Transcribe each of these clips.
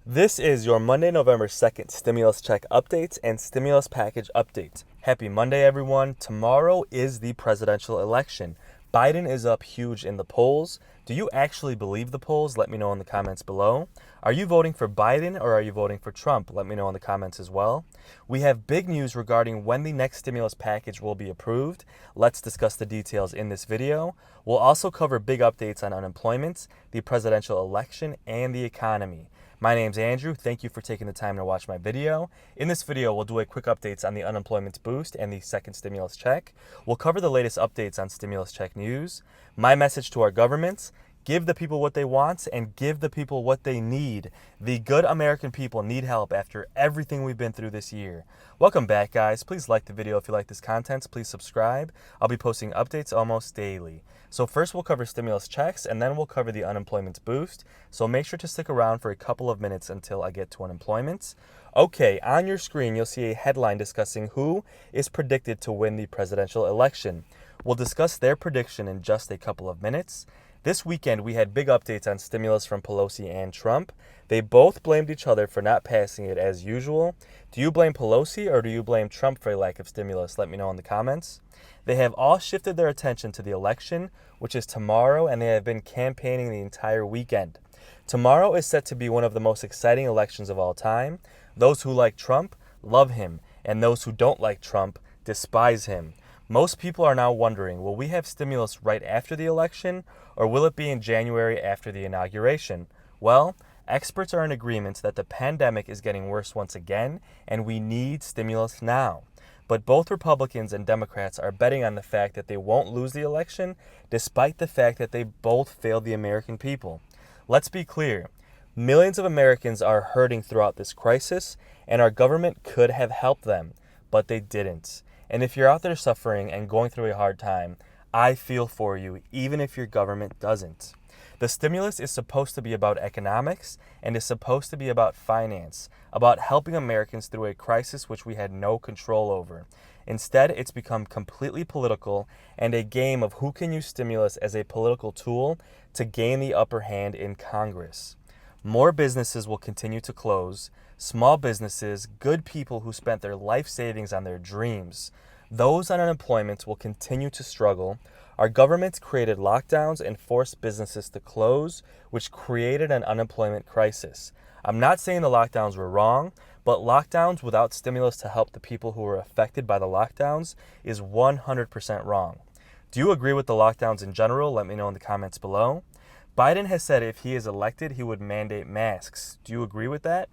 This is your Monday, November 2nd stimulus check updates and stimulus package updates. Happy Monday, everyone. Tomorrow is the presidential election. Biden is up huge in the polls. Do you actually believe the polls? Let me know in the comments below. Are you voting for Biden or are you voting for Trump? Let me know in the comments as well. We have big news regarding when the next stimulus package will be approved. Let's discuss the details in this video. We'll also cover big updates on unemployment, the presidential election, and the economy. My name's Andrew. Thank you for taking the time to watch my video. In this video, we'll do a quick updates on the unemployment boost and the second stimulus check. We'll cover the latest updates on stimulus check news. My message to our governments: give the people what they want and give the people what they need. The good American people need help after everything we've been through this year. Welcome back, guys. Please like the video if you like this content. Please subscribe. I'll be posting updates almost daily. So first we'll cover stimulus checks and then we'll cover the unemployment boost. So make sure to stick around for a couple of minutes until I get to unemployment. Okay, on your screen you'll see a headline discussing who is predicted to win the presidential election. We'll discuss their prediction in just a couple of minutes. This weekend, we had big updates on stimulus from Pelosi and Trump. They both blamed each other for not passing it as usual. Do you blame Pelosi or do you blame Trump for a lack of stimulus? Let me know in the comments. They have all shifted their attention to the election, which is tomorrow, and they have been campaigning the entire weekend. Tomorrow is set to be one of the most exciting elections of all time. Those who like Trump love him, and those who don't like Trump despise him. Most people are now wondering, will we have stimulus right after the election, or will it be in January after the inauguration? Well, experts are in agreement that the pandemic is getting worse once again, and we need stimulus now. But both Republicans and Democrats are betting on the fact that they won't lose the election, despite the fact that they both failed the American people. Let's be clear. Millions of Americans are hurting throughout this crisis, and our government could have helped them, but they didn't. And if you're out there suffering and going through a hard time, I feel for you, even if your government doesn't. The stimulus is supposed to be about economics and is supposed to be about finance, about helping Americans through a crisis which we had no control over. Instead, it's become completely political and a game of who can use stimulus as a political tool to gain the upper hand in Congress. More businesses will continue to close. Small businesses, good people who spent their life savings on their dreams. Those on unemployment will continue to struggle. Our government created lockdowns and forced businesses to close, which created an unemployment crisis. I'm not saying the lockdowns were wrong, but lockdowns without stimulus to help the people who were affected by the lockdowns is 100% wrong. Do you agree with the lockdowns in general? Let me know in the comments below. Biden has said if he is elected, he would mandate masks. Do you agree with that?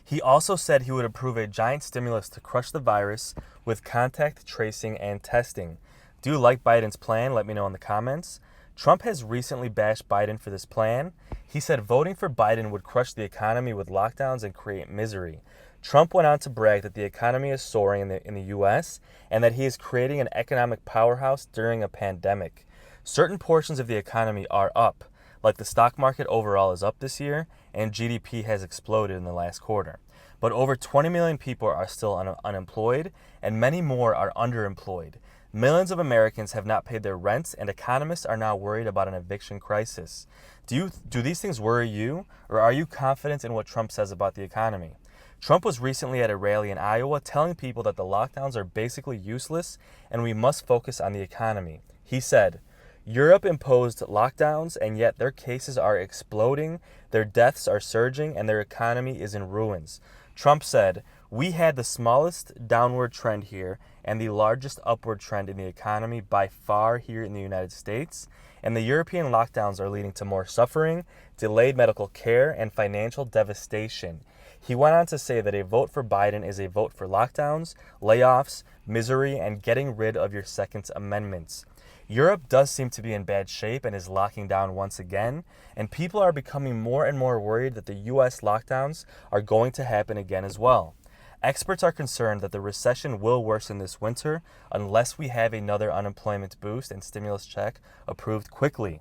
He also said he would approve a giant stimulus to crush the virus with contact tracing and testing. Do you like Biden's plan? Let me know in the comments. Trump has recently bashed Biden for this plan. He said voting for Biden would crush the economy with lockdowns and create misery. Trump went on to brag that the economy is soaring in the U.S. and that he is creating an economic powerhouse during a pandemic. Certain portions of the economy are up, like the stock market overall is up this year, and GDP has exploded in the last quarter. But over 20 million people are still unemployed, and many more are underemployed. Millions of Americans have not paid their rents, and economists are now worried about an eviction crisis. Do these things worry you, or are you confident in what Trump says about the economy? Trump was recently at a rally in Iowa telling people that the lockdowns are basically useless and we must focus on the economy. He said, Europe imposed lockdowns, and yet their cases are exploding, their deaths are surging, and their economy is in ruins. Trump said, we had the smallest downward trend here and the largest upward trend in the economy by far here in the United States, and the European lockdowns are leading to more suffering, delayed medical care, and financial devastation. He went on to say that a vote for Biden is a vote for lockdowns, layoffs, misery, and getting rid of your Second Amendments. Europe does seem to be in bad shape and is locking down once again, and people are becoming more and more worried that the U.S. lockdowns are going to happen again as well. Experts are concerned that the recession will worsen this winter unless we have another unemployment boost and stimulus check approved quickly.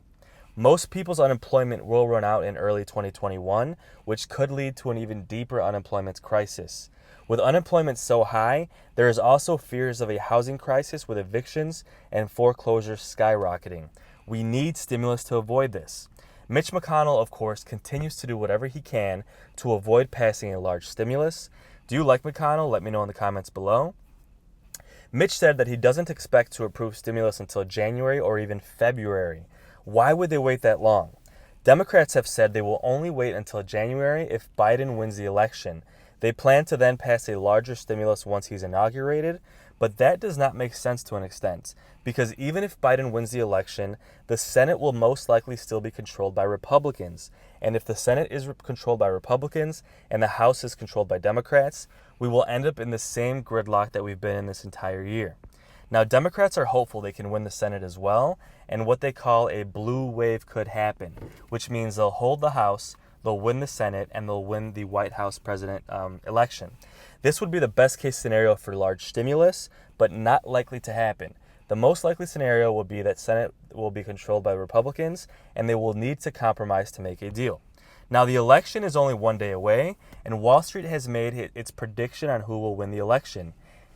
Most people's unemployment will run out in early 2021, which could lead to an even deeper unemployment crisis. With unemployment so high, there is also fears of a housing crisis with evictions and foreclosures skyrocketing. We need stimulus to avoid this. Mitch McConnell, of course, continues to do whatever he can to avoid passing a large stimulus. Do you like McConnell? Let me know in the comments below. Mitch said that he doesn't expect to approve stimulus until January or even February. Why would they wait that long? Democrats have said they will only wait until January if Biden wins the election. They plan to then pass a larger stimulus once he's inaugurated, but that does not make sense to an extent, because even if Biden wins the election, the Senate will most likely still be controlled by Republicans. And if the Senate is controlled by Republicans and the House is controlled by Democrats, we will end up in the same gridlock that we've been in this entire year. Now, Democrats are hopeful they can win the Senate as well, and what they call a blue wave could happen, which means they'll hold the House, they'll win the Senate, and they'll win the White House president election. This would be the best case scenario for large stimulus, but not likely to happen. The most likely scenario will be that Senate will be controlled by Republicans, and they will need to compromise to make a deal. Now, the election is only one day away, and Wall Street has made its prediction on who will win the election.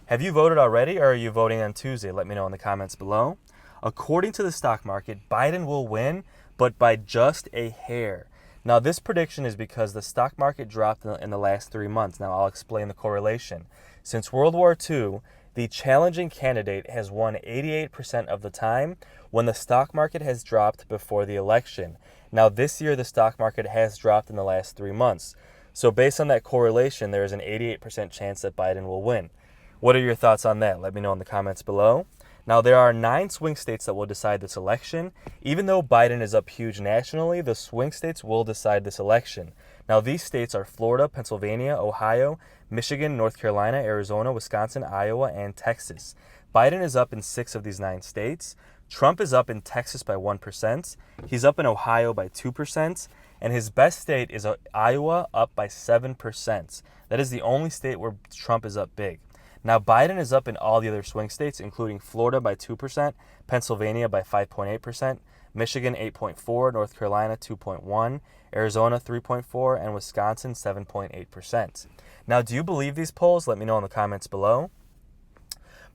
Have you voted already, or are you voting on Tuesday? Let me know in the comments below. According to the stock market, Biden will win, but by just a hair. Now, this prediction is because the stock market dropped in the last 3 months. Now, I'll explain the correlation. Since World War II, the challenging candidate has won 88% of the time when the stock market has dropped before the election. Now, this year, the stock market has dropped in the last 3 months. So based on that correlation, there is an 88% chance that Biden will win. What are your thoughts on that? Let me know in the comments below. Now, there are 9 swing states that will decide this election. Even though Biden is up huge nationally, the swing states will decide this election. Now, these states are Florida, Pennsylvania, Ohio, Michigan, North Carolina, Arizona, Wisconsin, Iowa, and Texas. Biden is up in 6 of these 9 states. Trump is up in Texas by 1%. He's up in Ohio by 2%. And his best state is Iowa, up by 7%. That is the only state where Trump is up big. Now, Biden is up in all the other swing states, including Florida by 2%, Pennsylvania by 5.8%, Michigan 8.4%, North Carolina 2.1%, Arizona 3.4%, and Wisconsin 7.8%. Now, do you believe these polls? Let me know in the comments below.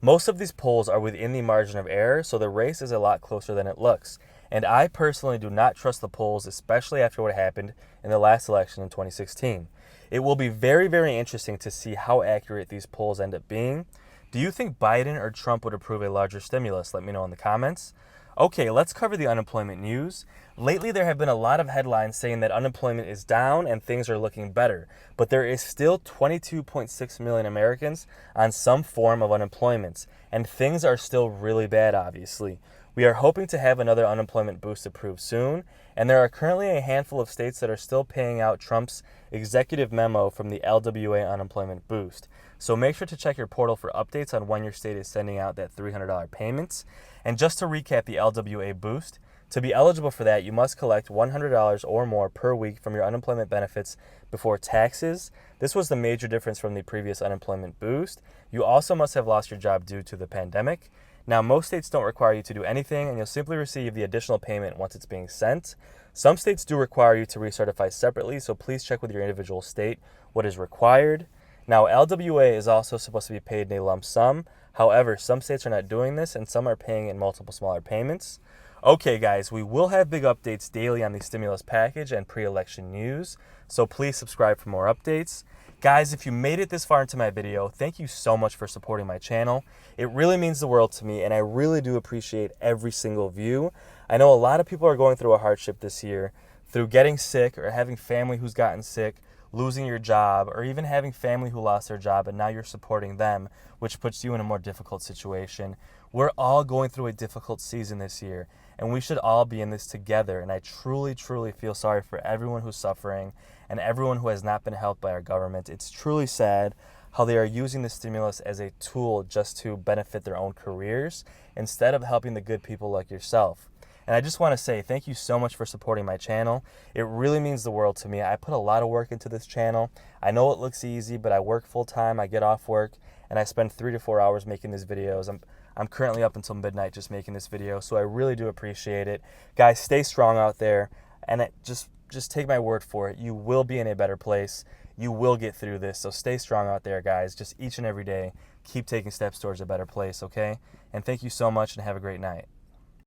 Most of these polls are within the margin of error, so the race is a lot closer than it looks. And I personally do not trust the polls, especially after what happened in the last election in 2016. It will be very, very interesting to see how accurate these polls end up being. Do you think Biden or Trump would approve a larger stimulus? Let me know in the comments. Okay, let's cover the unemployment news. Lately, there have been a lot of headlines saying that unemployment is down and things are looking better, but there is still 22.6 million Americans on some form of unemployment, and things are still really bad, obviously. We are hoping to have another unemployment boost approved soon, and there are currently a handful of states that are still paying out Trump's executive memo from the LWA unemployment boost. So make sure to check your portal for updates on when your state is sending out that $300 payments. And just to recap the LWA boost, to be eligible for that, you must collect $100 or more per week from your unemployment benefits before taxes. This was the major difference from the previous unemployment boost. You also must have lost your job due to the pandemic. Now, most states don't require you to do anything, and you'll simply receive the additional payment once it's being sent. Some states do require you to recertify separately, so please check with your individual state what is required. Now, LWA is also supposed to be paid in a lump sum. However, some states are not doing this, and some are paying in multiple smaller payments. Okay, guys, we will have big updates daily on the stimulus package and pre-election news, so please subscribe for more updates. Guys, if you made it this far into my video, thank you so much for supporting my channel. It really means the world to me, and I really do appreciate every single view. I know a lot of people are going through a hardship this year through getting sick or having family who's gotten sick, losing your job, or even having family who lost their job and now you're supporting them, which puts you in a more difficult situation. We're all going through a difficult season this year, and we should all be in this together. And I truly, truly feel sorry for everyone who's suffering and everyone who has not been helped by our government. It's truly sad how they are using the stimulus as a tool just to benefit their own careers instead of helping the good people like yourself. And I just want to say thank you so much for supporting my channel. It really means the world to me. I put a lot of work into this channel. I know it looks easy, but I work full time. I get off work and I spend 3 to 4 hours making these videos. I'm currently up until midnight just making this video, so I really do appreciate it. Guys, stay strong out there, and just take my word for it. You will be in a better place. You will get through this, so stay strong out there, guys. Just each and every day, keep taking steps towards a better place, okay? And thank you so much, and have a great night.